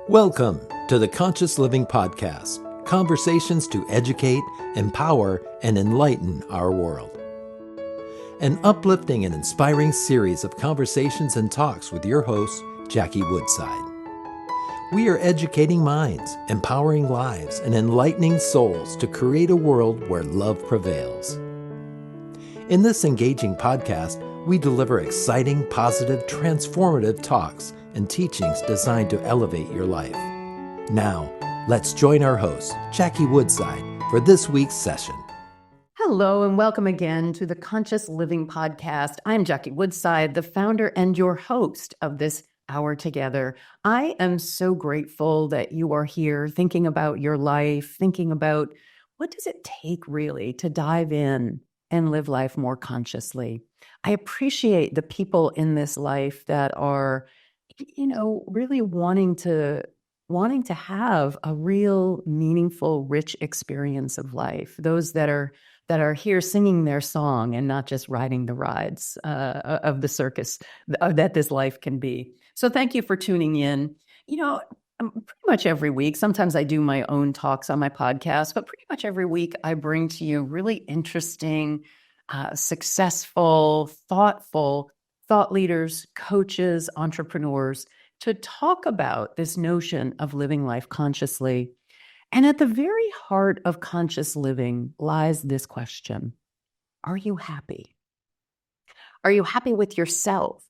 Welcome to the Conscious Living Podcast, conversations to educate, empower, and enlighten our world. An uplifting and inspiring series of conversations and talks with your host, Jackie Woodside. We are educating minds, empowering lives, and enlightening souls to create a world where love prevails. In this engaging podcast, we deliver exciting, positive, transformative talks and teachings designed to elevate your life. Now, let's join our host, Jackie Woodside, for this week's session. Hello, and welcome again to the Conscious Living Podcast. I'm Jackie Woodside, the founder and your host of this hour together. I am so grateful that you are here thinking about your life, thinking about what does it take really to dive in and live life more consciously. I appreciate the people in this life that are really wanting to have a real meaningful, rich experience of life. Those that are here singing their song and not just riding the rides of the circus that this life can be. So thank you for tuning in. Pretty much every week, sometimes I do my own talks on my podcast, but pretty much every week I bring to you really interesting, successful, thoughtful thought leaders, coaches, entrepreneurs to talk about this notion of living life consciously. And at the very heart of conscious living lies this question: are you happy? Are you happy with yourself?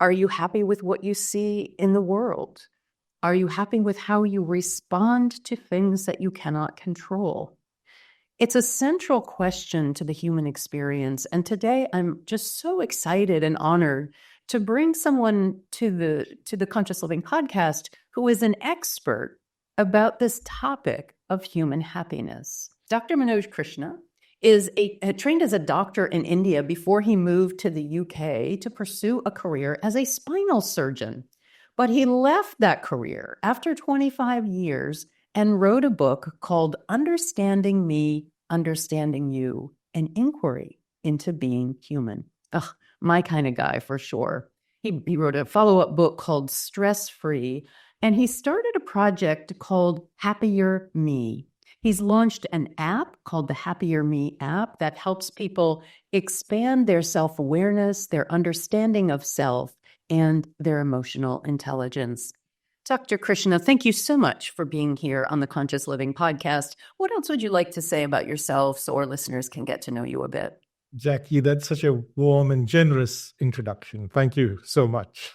Are you happy with what you see in the world? Are you happy with how you respond to things that you cannot control? It's a central question to the human experience. And today I'm just so excited and honored to bring someone to the Conscious Living Podcast who is an expert about this topic of human happiness. Dr. Manoj Krishna is trained as a doctor in India before he moved to the UK to pursue a career as a spinal surgeon. But he left that career after 25 years and wrote a book called Understanding Me, Understanding You, an inquiry into being human. Ugh, my kind of guy for sure. He wrote a follow-up book called Stress Free, and he started a project called HappierMe. He's launched an app called the HappierMe app that helps people expand their self-awareness, their understanding of self, and their emotional intelligence. Dr. Krishna, thank you so much for being here on the Conscious Living Podcast. What else would you like to say about yourself so our listeners can get to know you a bit? Jackie, that's such a warm and generous introduction. Thank you so much.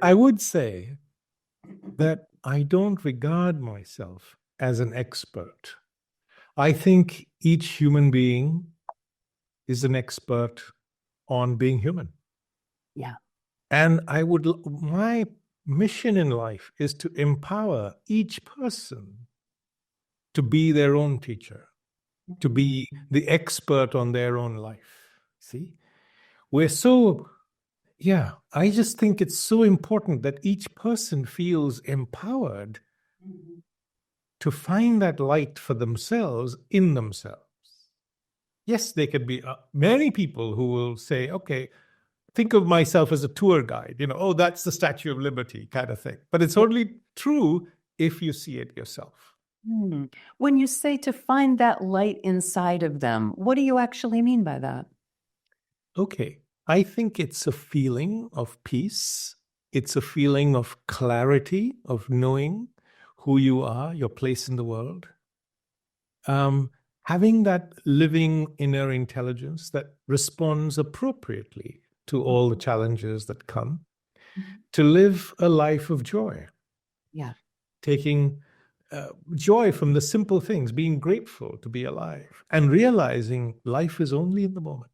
I would say that I don't regard myself as an expert. I think each human being is an expert on being human. Yeah. And my mission in life is to empower each person to be their own teacher, to be the expert on their own life. See? I just think it's so important that each person feels empowered to find that light for themselves in themselves. Yes, there could be many people who will say, okay, think of myself as a tour guide, that's the Statue of Liberty kind of thing. But it's only true if you see it yourself. When you say to find that light inside of them, what do you actually mean by that? Okay, I think it's a feeling of peace. It's a feeling of clarity, of knowing who you are, your place in the world. Having that living inner intelligence that responds appropriately to all the challenges that come, to live a life of joy. Yeah. Taking joy from the simple things, being grateful to be alive, and realizing life is only in the moment.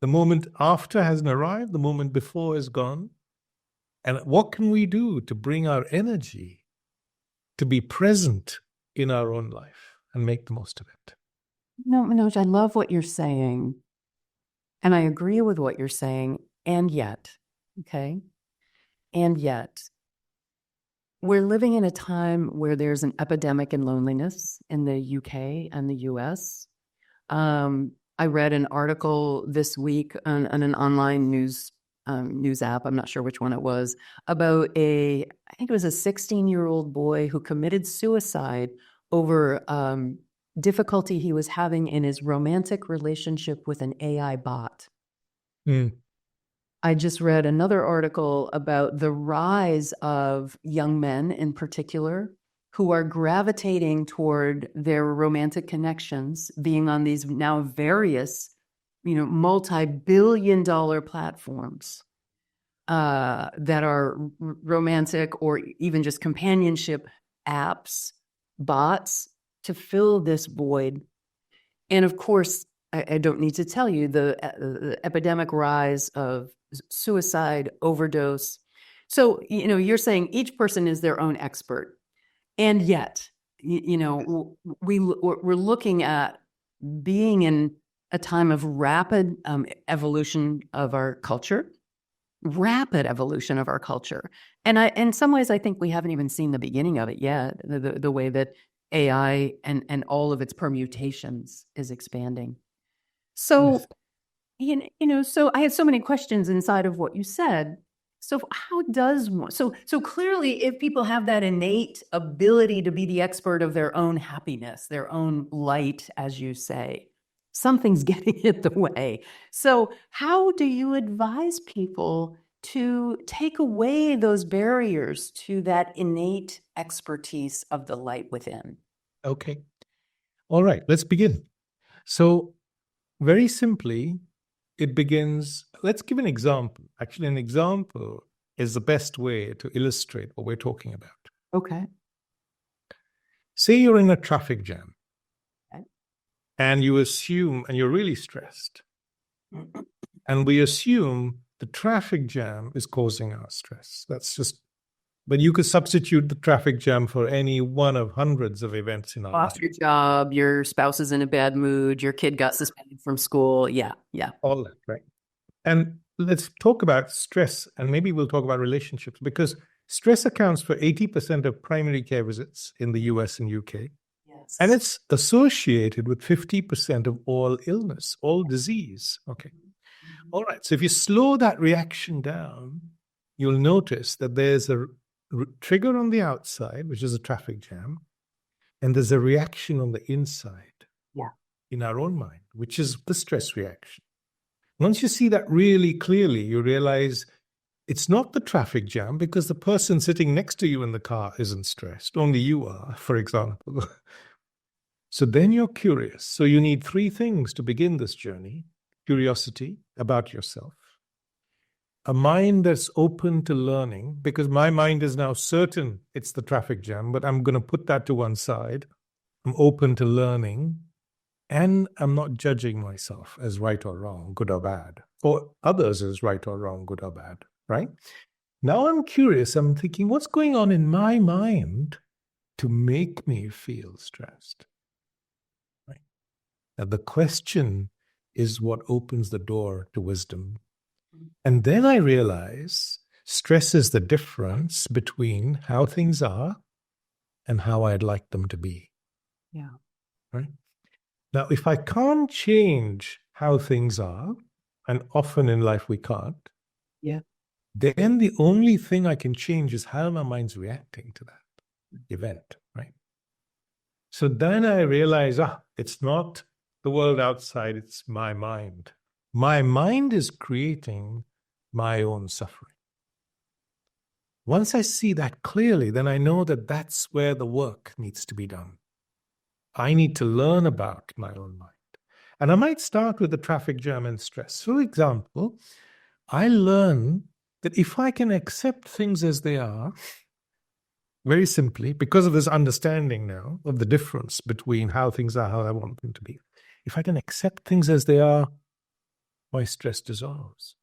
The moment after hasn't arrived, the moment before is gone. And what can we do to bring our energy to be present in our own life and make the most of it? Manoj, I love what you're saying. And I agree with what you're saying. And yet, we're living in a time where there's an epidemic in loneliness in the UK and the US. I read an article this week on an online news news app, I'm not sure which one it was, about I think it was a 16-year-old boy who committed suicide over difficulty he was having in his romantic relationship with an AI bot. I just read another article about the rise of young men in particular who are gravitating toward their romantic connections, being on these now various, multi-billion-dollar platforms that are romantic or even just companionship apps, bots, to fill this void. And of course, I don't need to tell you the epidemic rise of suicide, overdose. So, you're saying each person is their own expert. And yet, we're looking at being in a time of rapid evolution of our culture, And in some ways, I think we haven't even seen the beginning of it yet, the way that AI and all of its permutations is expanding. So, so I had so many questions inside of what you said. So how does one, so clearly if people have that innate ability to be the expert of their own happiness, their own light, as you say, something's getting in the way. So how do you advise people to take away those barriers to that innate expertise of the light within? Okay. All right, let's begin. So very simply, it begins, let's give an example. Actually, an example is the best way to illustrate what we're talking about. Okay. Say you're in a traffic jam. Okay. And you assume, and you're really stressed. And we assume the traffic jam is causing our stress. That's just, but you could substitute the traffic jam for any one of hundreds of events in our life. Lost your job, your spouse is in a bad mood, your kid got suspended from school. Yeah. All that, right? And let's talk about stress, and maybe we'll talk about relationships, because stress accounts for 80% of primary care visits in the US and UK. Yes. And it's associated with 50% of all illness, all disease. Okay. All right. So if you slow that reaction down, you'll notice that there's a trigger on the outside, which is a traffic jam, and there's a reaction on the inside, in our own mind, which is the stress reaction. Once you see that really clearly, you realize it's not the traffic jam because the person sitting next to you in the car isn't stressed. Only you are, for example. So then you're curious. So you need three things to begin this journey: curiosity about yourself, a mind that's open to learning, because my mind is now certain it's the traffic jam, but I'm going to put that to one side. I'm open to learning, and I'm not judging myself as right or wrong, good or bad, or others as right or wrong, good or bad, right? Now I'm curious. I'm thinking, what's going on in my mind to make me feel stressed? Right? Now the question is what opens the door to wisdom. And then I realize stress is the difference between how things are and how I'd like them to be. Yeah. Right? Now, if I can't change how things are, and often in life we can't, then the only thing I can change is how my mind's reacting to that event, right? So then I realize, it's not the world outside, it's my mind. My mind is creating my own suffering. Once I see that clearly, then I know that that's where the work needs to be done. I need to learn about my own mind. And I might start with the traffic jam and stress. For example, I learn that if I can accept things as they are, very simply, because of this understanding now of the difference between how things are, how I want them to be, if I can accept things as they are, my stress dissolves,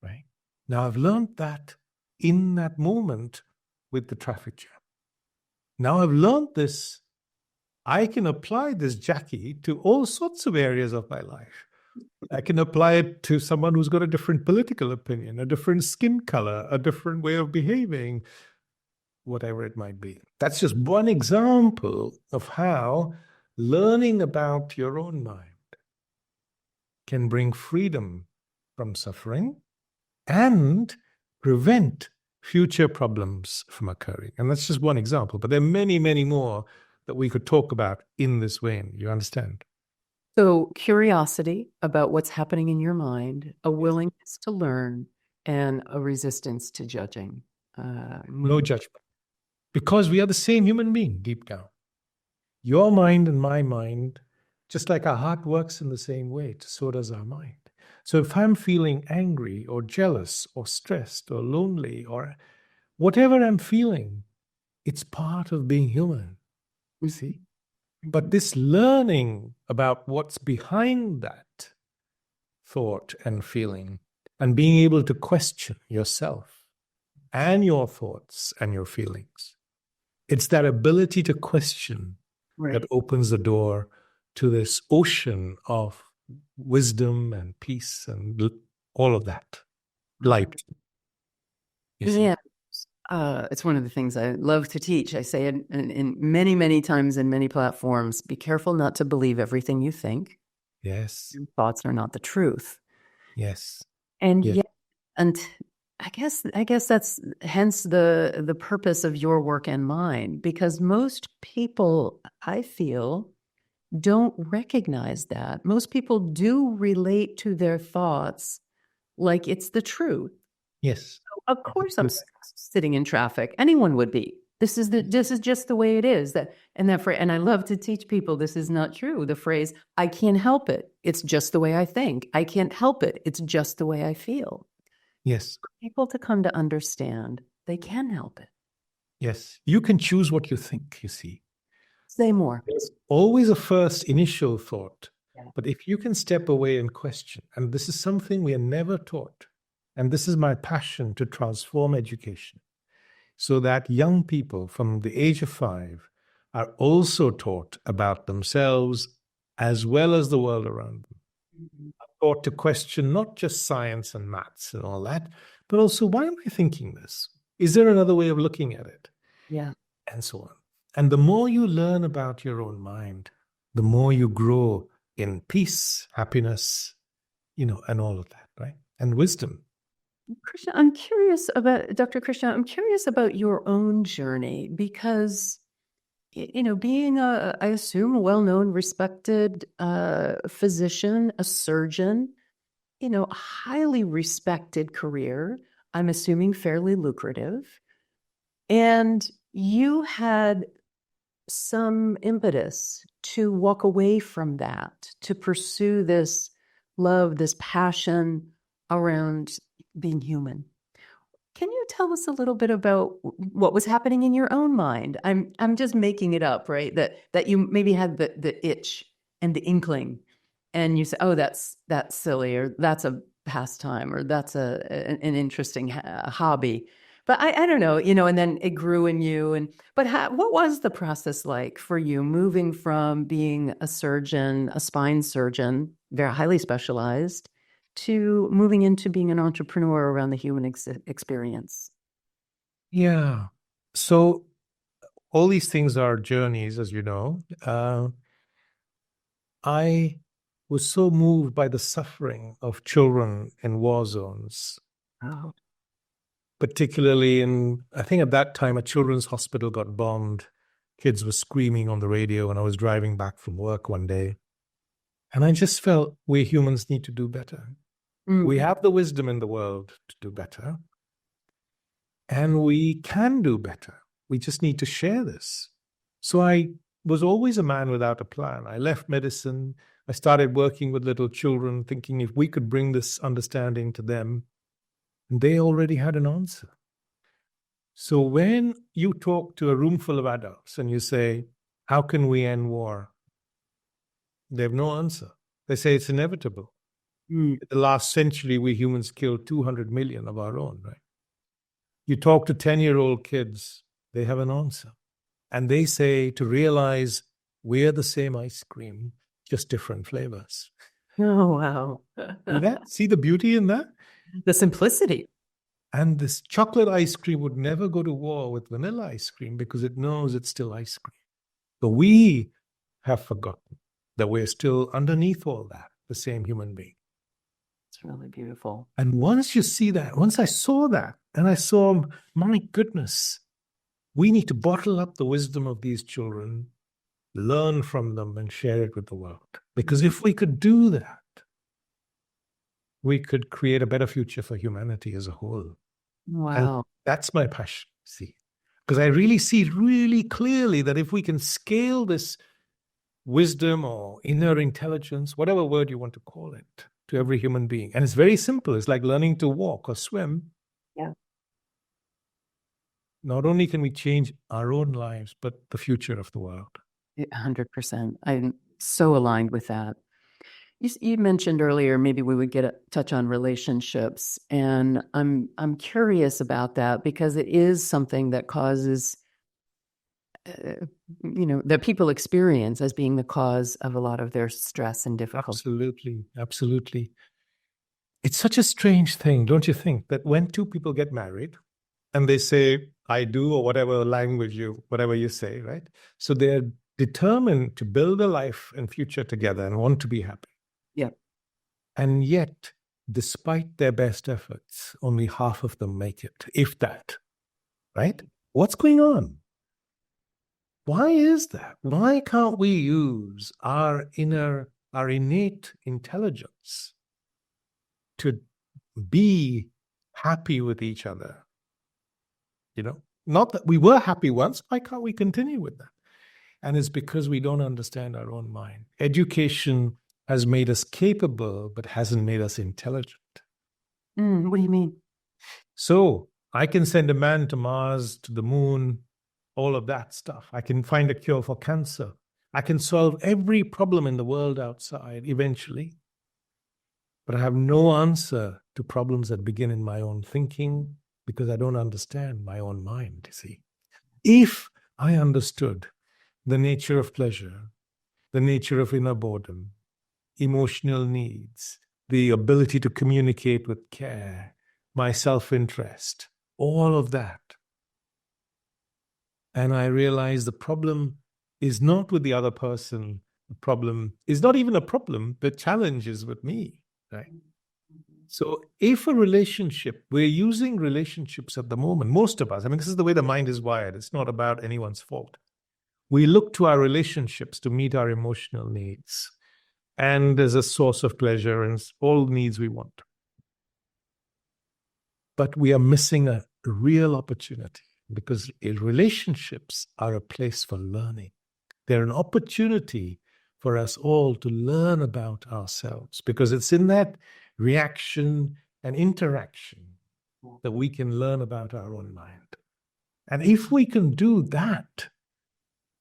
right? Now I've learned that in that moment with the traffic jam. Now I've learned this. I can apply this, Jackie, to all sorts of areas of my life. I can apply it to someone who's got a different political opinion, a different skin color, a different way of behaving, whatever it might be. That's just one example of how learning about your own mind can bring freedom from suffering and prevent future problems from occurring. And that's just one example, but there are many, many more that we could talk about in this vein. You understand? So curiosity about what's happening in your mind, a willingness to learn, and a resistance to judging. No judgment. Because we are the same human being deep down. Your mind and my mind, just like our heart works in the same way, so does our mind. So if I'm feeling angry or jealous or stressed or lonely or whatever I'm feeling, it's part of being human, you see? But this learning about what's behind that thought and feeling and being able to question yourself and your thoughts and your feelings, it's that ability to question that opens the door to this ocean of wisdom and peace and all of that. Light. Yeah. It's one of the things I love to teach. I say it in many, many times in many platforms, be careful not to believe everything you think. Yes. Your thoughts are not the truth. Yes. And Yes. yet, and I guess that's hence the purpose of your work and mine, because most people, I feel, don't recognize that. Most people do relate to their thoughts like it's the truth. Yes. Of course, I'm sitting in traffic. Anyone would be. This is just the way it is. And I love to teach people this is not true. The phrase, I can't help it. It's just the way I think. I can't help it. It's just the way I feel. Yes. For people to come to understand they can help it. Yes. You can choose what you think, you see. Say more. There's always a first initial thought. Yeah. But if you can step away and question, and this is something we are never taught, and this is my passion to transform education, so that young people from the age of 5 are also taught about themselves as well as the world around them. Mm-hmm. Taught to question not just science and maths and all that, but also, why am I thinking this? Is there another way of looking at it? Yeah. And so on. And the more you learn about your own mind, the more you grow in peace, happiness, and all of that, right? And wisdom. Krishna, Dr. Krishna, I'm curious about your own journey because, being I assume, a well-known, respected physician, a surgeon, a highly respected career, I'm assuming fairly lucrative. And you had some impetus to walk away from that, to pursue this love, this passion around being human. Can you tell us a little bit about what was happening in your own mind? I'm just making it up, right? That you maybe had the itch and the inkling, and you say, "Oh, that's silly," or "That's a pastime," or "That's an interesting hobby." But I don't know, and then it grew in you. But what was the process like for you moving from being a surgeon, a spine surgeon, very highly specialized, to moving into being an entrepreneur around the human experience? Yeah. So all these things are journeys, as you know. I was so moved by the suffering of children in war zones. Oh. Particularly I think at that time, a children's hospital got bombed. Kids were screaming on the radio, and I was driving back from work one day. And I just felt we humans need to do better. Mm. We have the wisdom in the world to do better. And we can do better. We just need to share this. So I was always a man without a plan. I left medicine. I started working with little children, thinking if we could bring this understanding to them, and they already had an answer. So when you talk to a room full of adults and you say, how can we end war? They have no answer. They say it's inevitable. In the last century, we humans killed 200 million of our own, right? You talk to 10-year-old kids, they have an answer. And they say to realize we're the same ice cream, just different flavors. Oh, wow. See the beauty in that? The simplicity. And this chocolate ice cream would never go to war with vanilla ice cream because it knows it's still ice cream. But we have forgotten that we're still underneath all that, the same human being. It's really beautiful. And once you see that, once I saw that, and I saw, my goodness, we need to bottle up the wisdom of these children, learn from them, and share it with the world. Because if we could do that, we could create a better future for humanity as a whole. Wow. And that's my passion, see. Because I really see really clearly that if we can scale this wisdom or inner intelligence, whatever word you want to call it, to every human being. And it's very simple. It's like learning to walk or swim. Yeah. Not only can we change our own lives, but the future of the world. 100%. I'm so aligned with that. You mentioned earlier maybe we would get a touch on relationships, and I'm curious about that because it is something that causes, that people experience as being the cause of a lot of their stress and difficulty. Absolutely, absolutely. It's such a strange thing, don't you think, that when two people get married and they say, I do, or whatever language whatever you say, right? So they're determined to build a life and future together and want to be happy. Yeah. And yet, despite their best efforts, only half of them make it, if that, right? What's going on? Why is that? Why can't we use our innate intelligence to be happy with each other? Not that we were happy once, why can't we continue with that? And it's because we don't understand our own mind. Education has made us capable, but hasn't made us intelligent. What do you mean? So I can send a man to Mars, to the moon, all of that stuff. I can find a cure for cancer. I can solve every problem in the world outside eventually. But I have no answer to problems that begin in my own thinking because I don't understand my own mind, you see. If I understood the nature of pleasure, the nature of inner boredom, emotional needs, the ability to communicate with care, my self-interest, all of that. And I realize the problem is not with the other person. The problem is not even a problem. The challenge is with me, right? So if a relationship, we're using relationships at the moment, most of us, this is the way the mind is wired. It's not about anyone's fault. We look to our relationships to meet our emotional needs. And as a source of pleasure and all needs we want. But we are missing a real opportunity because relationships are a place for learning. They're an opportunity for us all to learn about ourselves because it's in that reaction and interaction that we can learn about our own mind. And if we can do that,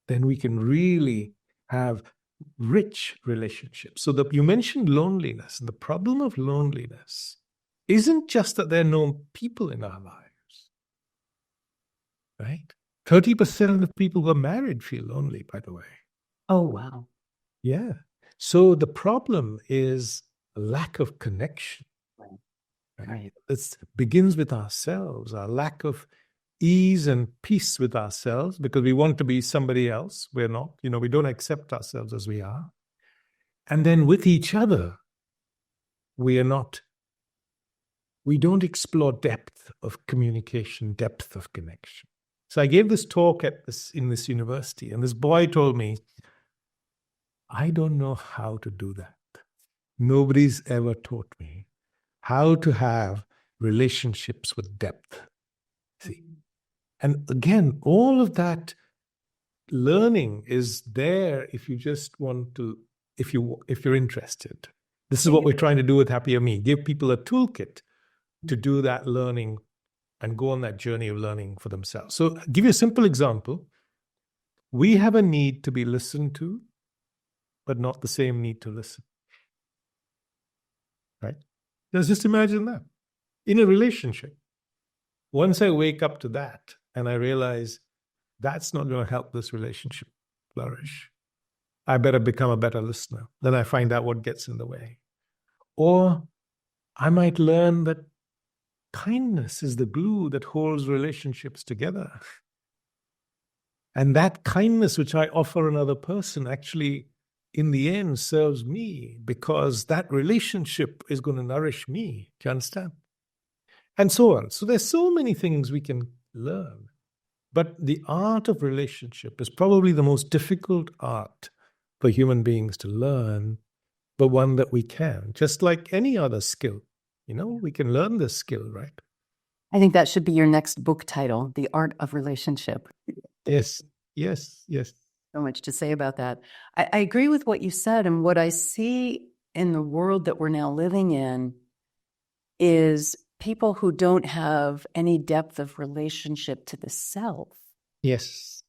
then we can really have rich relationships. So you mentioned loneliness, and the problem of loneliness isn't just that there are no people in our lives, right? 30% of the people who are married feel lonely, by the way. Oh, wow. Yeah. So the problem is a lack of connection. Right. It begins with ourselves, our lack of ease and peace with ourselves because we want to be somebody else. We're not. We don't accept ourselves as we are. And then with each other, we don't explore depth of communication, depth of connection. So I gave this talk in this university, and this boy told me, I don't know how to do that. Nobody's ever taught me how to have relationships with depth. See? And again, all of that learning is there if you just want to, if you're interested. This is what we're trying to do with HappierMe, give people a toolkit to do that learning and go on that journey of learning for themselves. So I'll give you a simple example. We have a need to be listened to, but not the same need to listen. Right? Just imagine that. In a relationship, once I wake up to that and I realize that's not going to help this relationship flourish, I better become a better listener. Then I find out what gets in the way. Or I might learn that kindness is the glue that holds relationships together. And that kindness which I offer another person actually in the end serves me because that relationship is going to nourish me. Do you understand? And so on. So there's so many things we can learn. But the art of relationship is probably the most difficult art for human beings to learn, but one that we can, just like any other skill. We can learn this skill, right? I think that should be your next book title, The Art of Relationship. Yes. So much to say about that. I agree with what you said. And what I see in the world that we're now living in is people who don't have any depth of relationship to the self. Yes.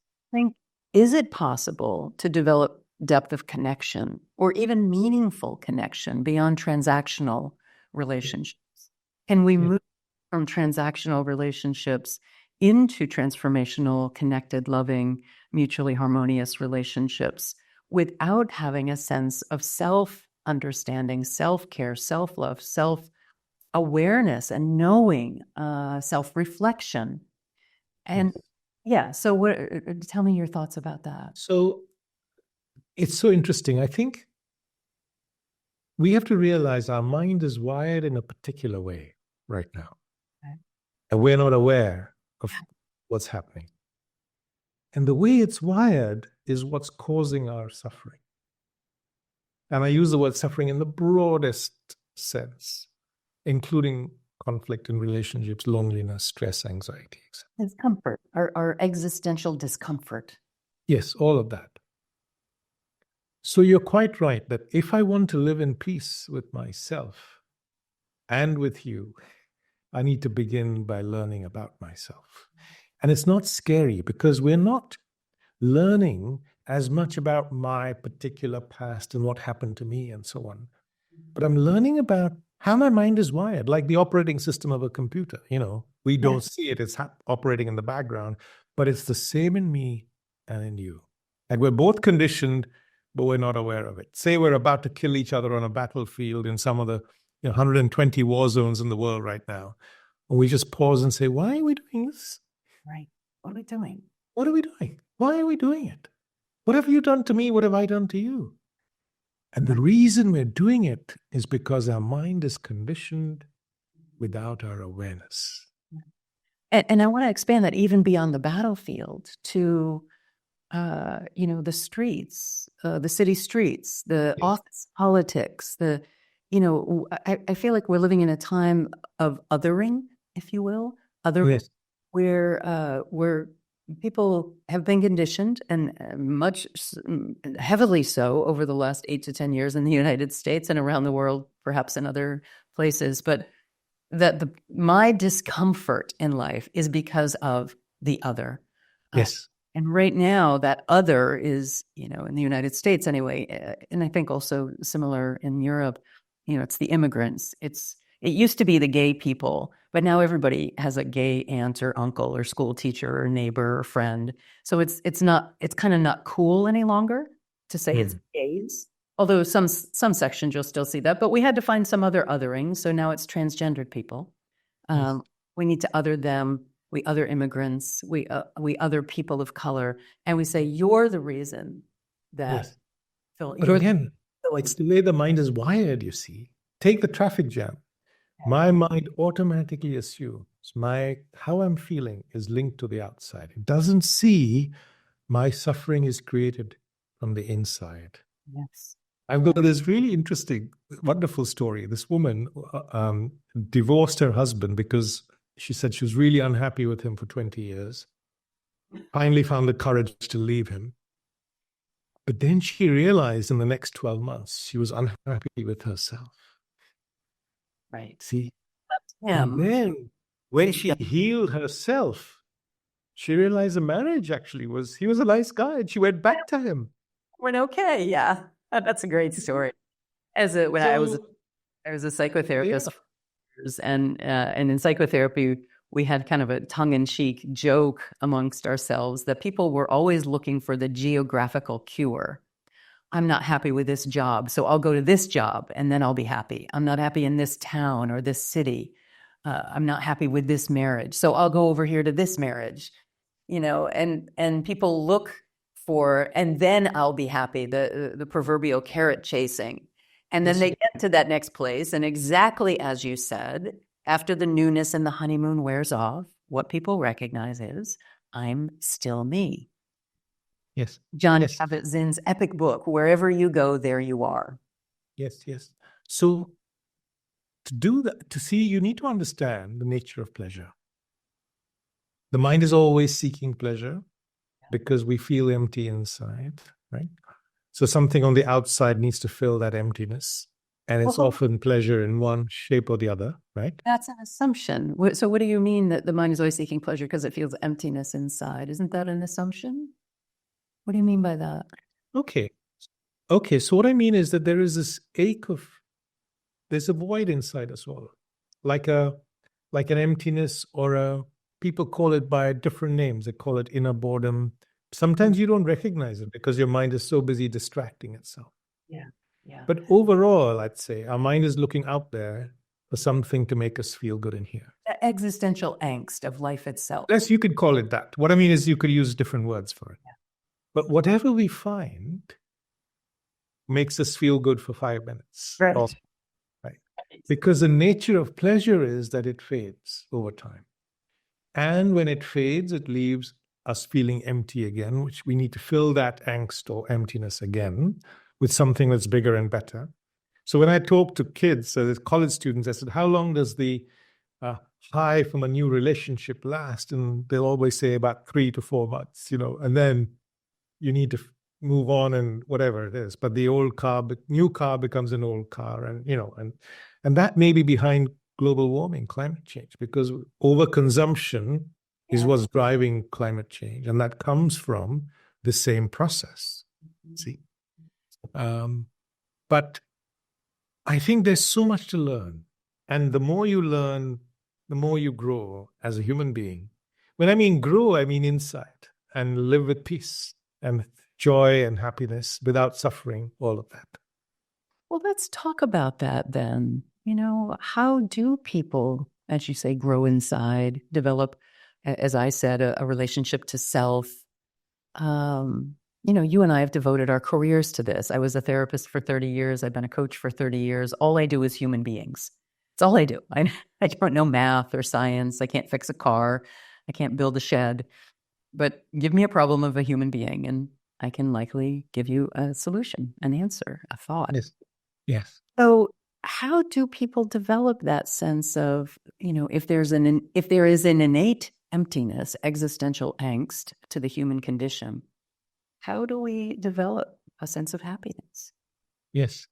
Is it possible to develop depth of connection or even meaningful connection beyond transactional relationships? Can we move from transactional relationships into transformational, connected, loving, mutually harmonious relationships without having a sense of self-understanding, self-care, self-love, self-awareness, and knowing, self-reflection? And so tell me your thoughts about that. So it's so interesting. I think we have to realize our mind is wired in a particular way right now. Okay. And we're not aware of what's happening. And the way it's wired is what's causing our suffering. And I use the word suffering in the broadest sense, including conflict in relationships, loneliness, stress, anxiety, etc. Discomfort, our existential discomfort. Yes, all of that. So you're quite right that if I want to live in peace with myself and with you, I need to begin by learning about myself. And it's not scary because we're not learning as much about my particular past and what happened to me and so on. But I'm learning about how my mind is wired, like the operating system of a computer. We don't see it, it's operating in the background, but it's the same in me and in you. And we're both conditioned, but we're not aware of it. Say we're about to kill each other on a battlefield in some of the 120 war zones in the world right now. And we just pause and say, why are we doing this? Right. What are we doing? What are we doing? Why are we doing it? What have you done to me? What have I done to you? And the reason we're doing it is because our mind is conditioned without our awareness. And I want to expand that even beyond the battlefield to, the streets, the city streets, the office politics, I feel like we're living in a time of othering, if you will, where people have been conditioned, and much heavily so over the last 8 to 10 years in the United States and around the world, perhaps in other places, but that my discomfort in life is because of the other. Yes. And right now, that other is, in the United States anyway, and I think also similar in Europe, it's the immigrants. It used to be the gay people, but now everybody has a gay aunt or uncle or school teacher or neighbor or friend. So it's kind of not cool any longer to say it's gays. Although some sections you'll still see that, but we had to find some other othering. So now it's transgendered people. We need to other them. We other immigrants. We other people of color, and we say you're the reason that. Yes. But again, it's the way the mind is wired. You see, take the traffic jam. My mind automatically assumes how I'm feeling is linked to the outside. It doesn't see my suffering is created from the inside. Yes. I've got this really interesting, wonderful story. This woman divorced her husband because she said she was really unhappy with him for 20 years. Finally found the courage to leave him. But then she realized in the next 12 months, she was unhappy with herself. Right. See? And then when she healed herself, she realized the marriage he was a nice guy, and she went back to him. Went okay, yeah. That's a great story. I was a psychotherapist, and in psychotherapy, we had kind of a tongue-in-cheek joke amongst ourselves that people were always looking for the geographical cure. I'm not happy with this job, so I'll go to this job and then I'll be happy. I'm not happy in this town or this city. I'm not happy with this marriage, so I'll go over here to this marriage. And people look and then I'll be happy, the proverbial carrot chasing. And then they get to that next place. And exactly as you said, after the newness and the honeymoon wears off, what people recognize is I'm still me. Yes. Jon Yes. Kabat-Zinn's epic book, Wherever You Go, There You Are. Yes, yes. So to do that, to see, you need to understand the nature of pleasure. The mind is always seeking pleasure because we feel empty inside, right? So something on the outside needs to fill that emptiness. And it's often pleasure in one shape or the other, right? That's an assumption. So what do you mean that the mind is always seeking pleasure because it feels emptiness inside? Isn't that an assumption? What do you mean by that? Okay. So what I mean is that there is this there's a void inside us all. Like an emptiness, or people call it by different names. They call it inner boredom. Sometimes you don't recognize it because your mind is so busy distracting itself. Yeah. But overall, I'd say our mind is looking out there for something to make us feel good in here. Existential angst of life itself. Yes, you could call it that. What I mean is you could use different words for it. Yeah. But whatever we find makes us feel good for 5 minutes. Right. Also, right? Because the nature of pleasure is that it fades over time. And when it fades, it leaves us feeling empty again, which we need to fill that angst or emptiness again with something that's bigger and better. So when I talk to kids, so the college students, I said, how long does the high from a new relationship last? And they'll always say about 3 to 4 months, and then you need to move on and whatever it is. But the new car becomes an old car, and that may be behind global warming, climate change, because overconsumption is what's driving climate change. And that comes from the same process. See? But I think there's so much to learn. And the more you learn, the more you grow as a human being. When I mean grow, I mean inside, and live with peace and joy and happiness without suffering, all of that. Well, let's talk about that then. How do people, as you say, grow inside, develop, as I said, a relationship to self? You and I have devoted our careers to this. I was a therapist for 30 years. I've been a coach for 30 years. All I do is human beings. It's all I do. I don't know math or science. I can't fix a car. I can't build a shed. But give me a problem of a human being, and I can likely give you a solution, an answer, a thought. Yes. So how do people develop that sense of, if there is an innate emptiness, existential angst to the human condition, how do we develop a sense of happiness? Yes.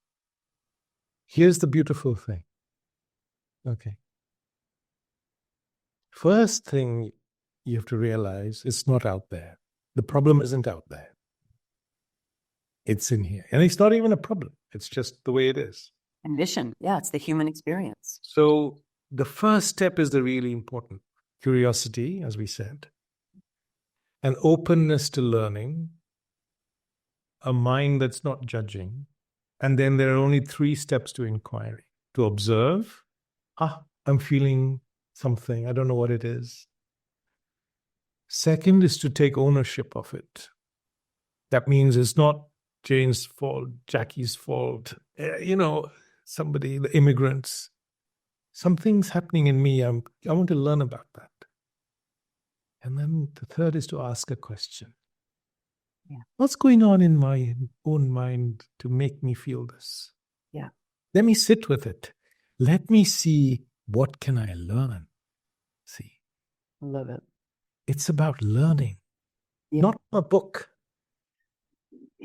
Here's the beautiful thing. Okay. First thing you have to realize, it's not out there. The problem isn't out there. It's in here. And it's not even a problem. It's just the way it is. Condition. Yeah, it's the human experience. So the first step is the really important. Curiosity, as we said, an openness to learning, a mind that's not judging. And then there are only 3 steps to inquiry. To observe, I'm feeling something, I don't know what it is. Second is to take ownership of it. That means it's not Jane's fault, Jackie's fault, somebody, the immigrants. Something's happening in me. I want to learn about that. And then the third is to ask a question. Yeah. What's going on in my own mind to make me feel this? Yeah. Let me sit with it. Let me see, what can I learn? See. Love it. It's about learning, not a book,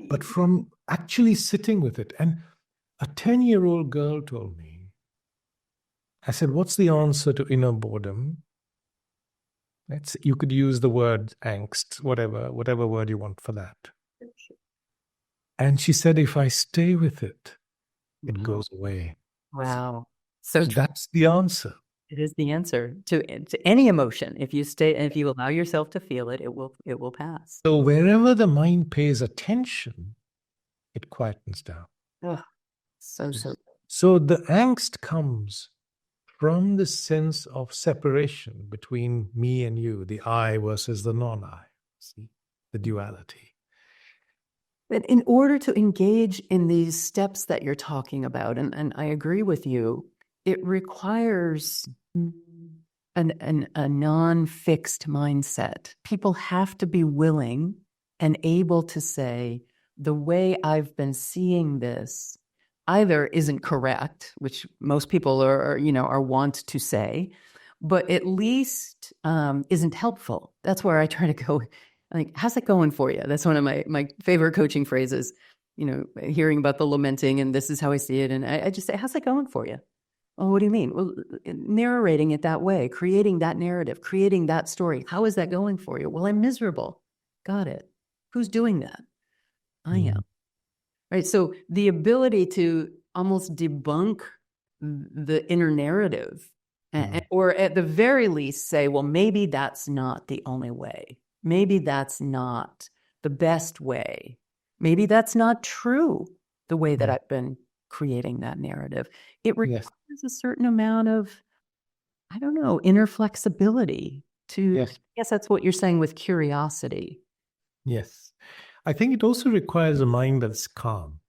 but from actually sitting with it. And a 10-year-old girl told me, I said, what's the answer to inner boredom? You could use the word angst, whatever word you want for that. And she said, if I stay with it, it goes away. Wow. So that's the answer. It is the answer to any emotion. If you allow yourself to feel it, it will pass. So wherever the mind pays attention, it quietens down. Oh, so. So the angst comes from the sense of separation between me and you, the I versus the non-I, see, the duality. But in order to engage in these steps that you're talking about, and I agree with you, it requires a non-fixed mindset. People have to be willing and able to say, the way I've been seeing this either isn't correct, which most people are wont to say, but at least isn't helpful. That's where I try to go. Like, how's it going for you? That's one of my favorite coaching phrases, hearing about the lamenting and this is how I see it. And I just say, how's it going for you? Oh, what do you mean? Well, narrating it that way, creating that narrative, creating that story. How is that going for you? Well, I'm miserable. Got it. Who's doing that? I am. Right. So the ability to almost debunk the inner narrative, or at the very least say, well, maybe that's not the only way. Maybe that's not the best way. Maybe that's not true, the way that I've been creating that narrative. It requires a certain amount of, I don't know, inner flexibility to, I guess that's what you're saying with curiosity. Yes. I think it also requires a mind that's calm.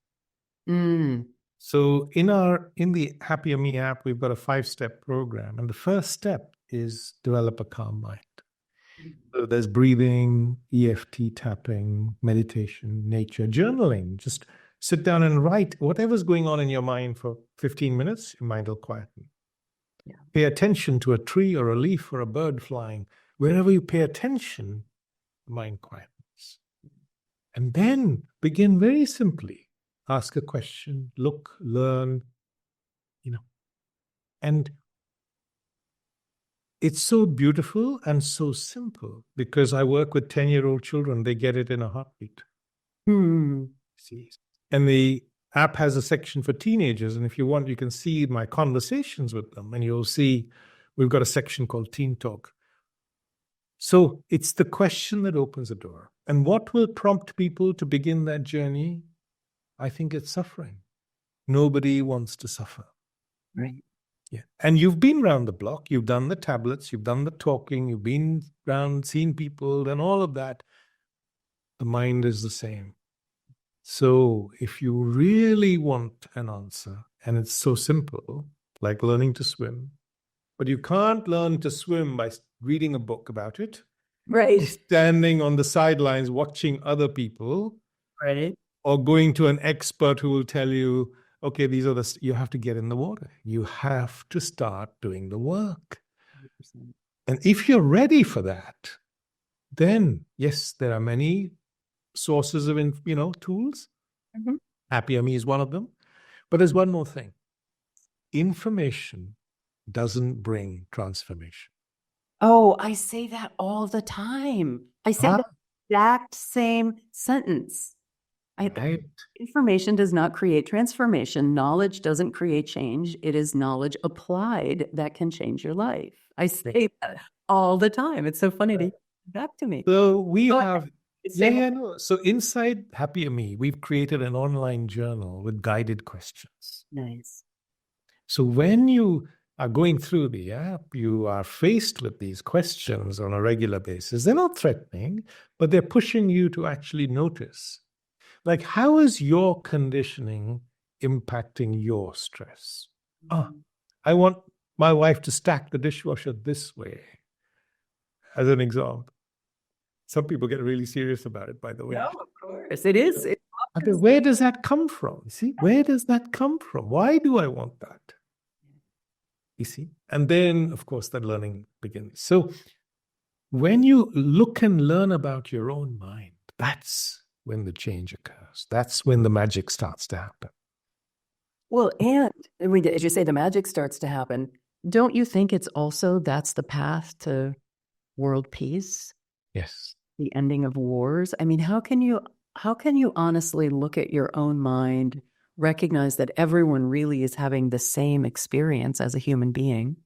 So in the HappierMe app, we've got a 5-step program. And the first step is develop a calm mind. So there's breathing, EFT tapping, meditation, nature, journaling. Just sit down and write whatever's going on in your mind for 15 minutes, your mind will quieten. Yeah. Pay attention to a tree or a leaf or a bird flying. Wherever you pay attention, the mind quietens. And then begin very simply. Ask a question, look, learn, And it's so beautiful and so simple because I work with 10-year-old children. They get it in a heartbeat. See? And the app has a section for teenagers. And if you want, you can see my conversations with them. And you'll see we've got a section called Teen Talk. So it's the question that opens the door. And what will prompt people to begin that journey? I think it's suffering. Nobody wants to suffer. Right. Yeah. And you've been around the block. You've done the tablets. You've done the talking. You've been around, seen people, and all of that. The mind is the same. So if you really want an answer, and it's so simple, like learning to swim, but you can't learn to swim by reading a book about it. Right. Standing on the sidelines watching other people. Right. Or going to an expert who will tell you, okay, you have to get in the water. You have to start doing the work. 100%. And if you're ready for that, then yes, there are many sources of, tools. Mm-hmm. HappierMe is one of them. But there's one more thing. Information doesn't bring transformation. Oh, I say that all the time. I say the exact same sentence. Right. Information does not create transformation. Knowledge doesn't create change. It is knowledge applied that can change your life. I say that all the time. It's so funny to hear back to me. So we have... So inside HappierMe, we've created an online journal with guided questions. Nice. So when you are going through the app, you are faced with these questions on a regular basis. They're not threatening, but they're pushing you to actually notice. Like, how is your conditioning impacting your stress? I want my wife to stack the dishwasher this way, as an example. Some people get really serious about it, by the way. No, of course. It is. Where does that come from? See, where does that come from? Why do I want that? You see? And then, of course, that learning begins. So when you look and learn about your own mind, that's when the change occurs. That's when the magic starts to happen. Well, and as you say, the magic starts to happen. Don't you think it's also that's the path to world peace? Yes. The ending of wars. I mean, how can you honestly look at your own mind, recognize that everyone really is having the same experience as a human being,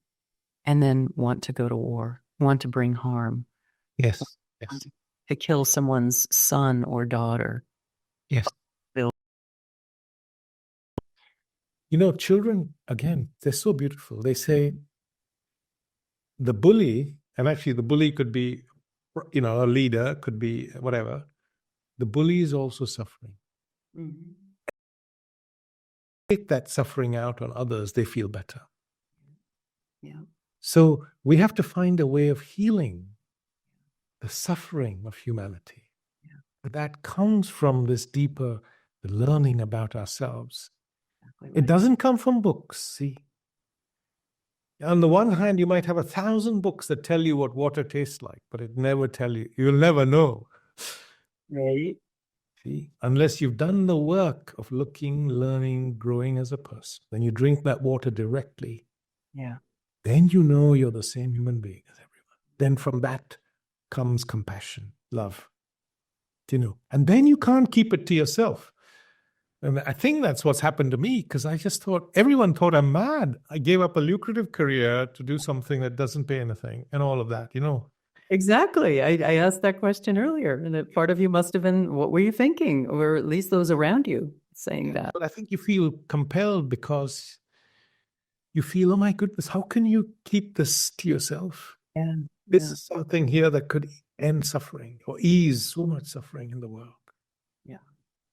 and then want to go to war, want to bring harm? Yes. To kill someone's son or daughter. Yes. Children, again, they're so beautiful. They say the bully, and actually the bully could be, a leader, could be whatever. The bully is also suffering. Mhm. Take that suffering out on others, they feel better. Yeah. So we have to find a way of healing the suffering of humanity. Yeah. That comes from this deeper learning about ourselves. Exactly It right. doesn't come from books, see. On the one hand, you might have 1,000 books that tell you what water tastes like, but it never tell you. You'll never know. Right. See, unless you've done the work of looking, learning, growing as a person, then you drink that water directly. Yeah. Then you know you're the same human being as everyone. Then from that comes compassion, love. And then you can't keep it to yourself. And I think that's what's happened to me, because I just thought everyone thought I'm mad. I gave up a lucrative career to do something that doesn't pay anything and all of that. Exactly. I asked that question earlier, and that part of you must have been, what were you thinking? Or at least those around you saying that. But I think you feel compelled because you feel, oh my goodness, how can you keep this to yourself? Yeah. This is something here that could end suffering or ease so much suffering in the world. Yeah.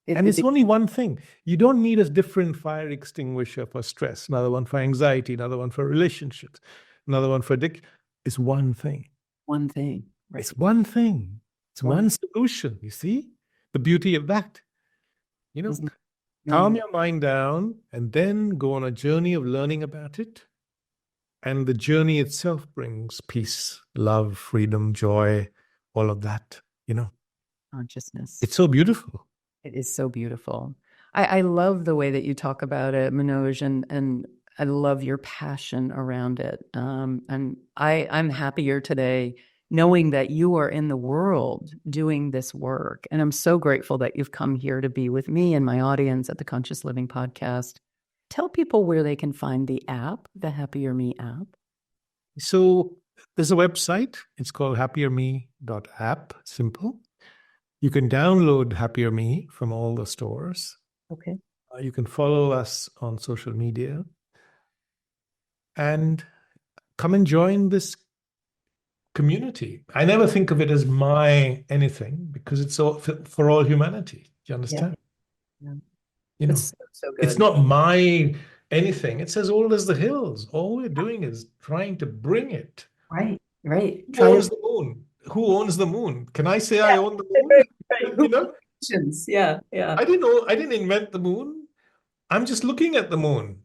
And it's only one thing. You don't need a different fire extinguisher for stress, another one for anxiety, another one for relationships, another one for addiction. It's one thing. One thing. Right. It's one thing. It's one solution. You see the beauty of that. Calm your mind down and then go on a journey of learning about it. And the journey itself brings peace, love, freedom, joy, all of that, Consciousness. It's so beautiful. It is so beautiful. I love the way that you talk about it, Manoj, and I love your passion around it. And I'm happier today knowing that you are in the world doing this work. And I'm so grateful that you've come here to be with me and my audience at the Conscious Living Podcast. Tell people where they can find the app, the HappierMe app. So there's a website. It's called HappierMe.app. Simple. You can download HappierMe from all the stores. Okay. You can follow us on social media. And come and join this community. I never think of it as my anything because it's all for all humanity. Do you understand? Yeah. It's so good. It's not my anything. It's as old as the hills. All we're doing is trying to bring it. Right. Who owns the moon? Who owns the moon? Can I say I own the moon? Yeah. I didn't invent the moon. I'm just looking at the moon.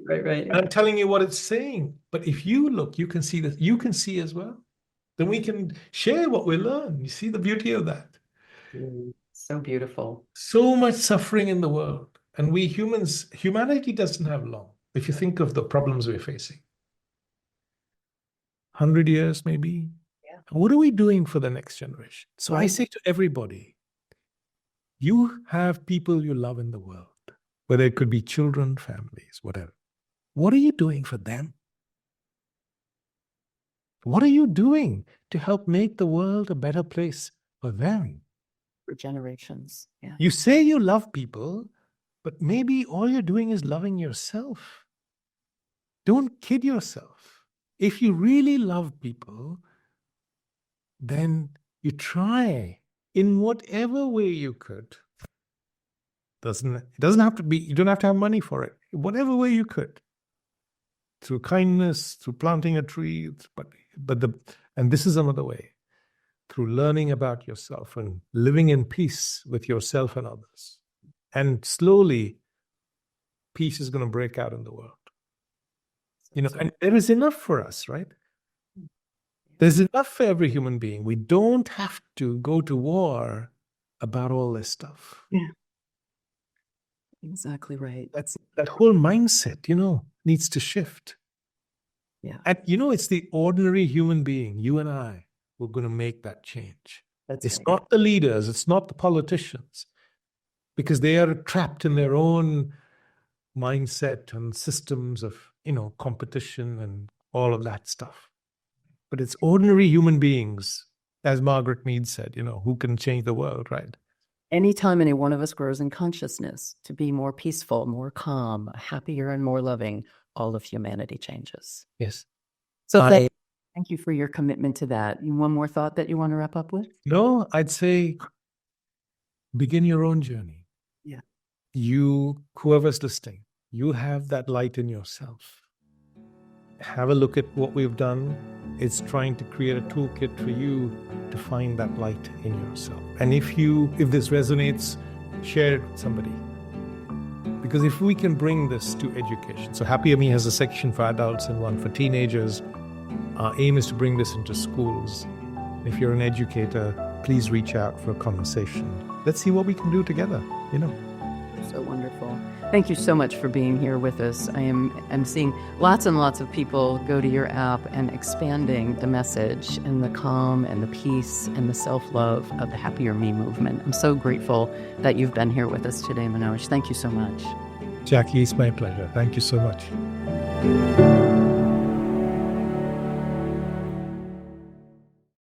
Right. And I'm telling you what it's saying. But if you look, you can see that. You can see as well. Then we can share what we learn. You see the beauty of that. So beautiful. So much suffering in the world. And we humans, humanity doesn't have long. If you think of the problems we're facing. 100 years, maybe. Yeah. What are we doing for the next generation? So I say to everybody, you have people you love in the world, whether it could be children, families, whatever. What are you doing for them? What are you doing to help make the world a better place for them? For generations. Yeah. You say you love people, but maybe all you're doing is loving yourself. Don't kid yourself. If you really love people, then you try in whatever way you could. It doesn't have to be, you don't have to have money for it. Whatever way you could. Through kindness, through planting a tree, and this is another way. Through learning about yourself and living in peace with yourself and others. And slowly, peace is going to break out in the world. And there is enough for us, right? There's enough for every human being. We don't have to go to war about all this stuff. Yeah. Exactly right. That whole mindset, needs to shift. Yeah. And it's the ordinary human being, you and I, who are going to make that change. It's not the leaders, it's not the politicians, because they are trapped in their own mindset and systems of, competition and all of that stuff. But it's ordinary human beings, as Margaret Mead said, who can change the world, right? Anytime any one of us grows in consciousness to be more peaceful, more calm, happier, and more loving, all of humanity changes. Yes. So thank you for your commitment to that. One more thought that you want to wrap up with? No, I'd say begin your own journey. Yeah. whoever's listening, you have that light in yourself. Have a look at what we've done. It's trying to create a toolkit for you to find that light in yourself. And if this resonates, share it with somebody. Because if we can bring this to education, so HappierMe has a section for adults and one for teenagers. Our aim is to bring this into schools. If you're an educator, please reach out for a conversation. Let's see what we can do together, So wonderful. Thank you so much for being here with us. I'm seeing lots and lots of people go to your app and expanding the message and the calm and the peace and the self-love of the Happier Me movement. I'm so grateful that you've been here with us today, Manoj. Thank you so much. Jackie, it's my pleasure. Thank you so much.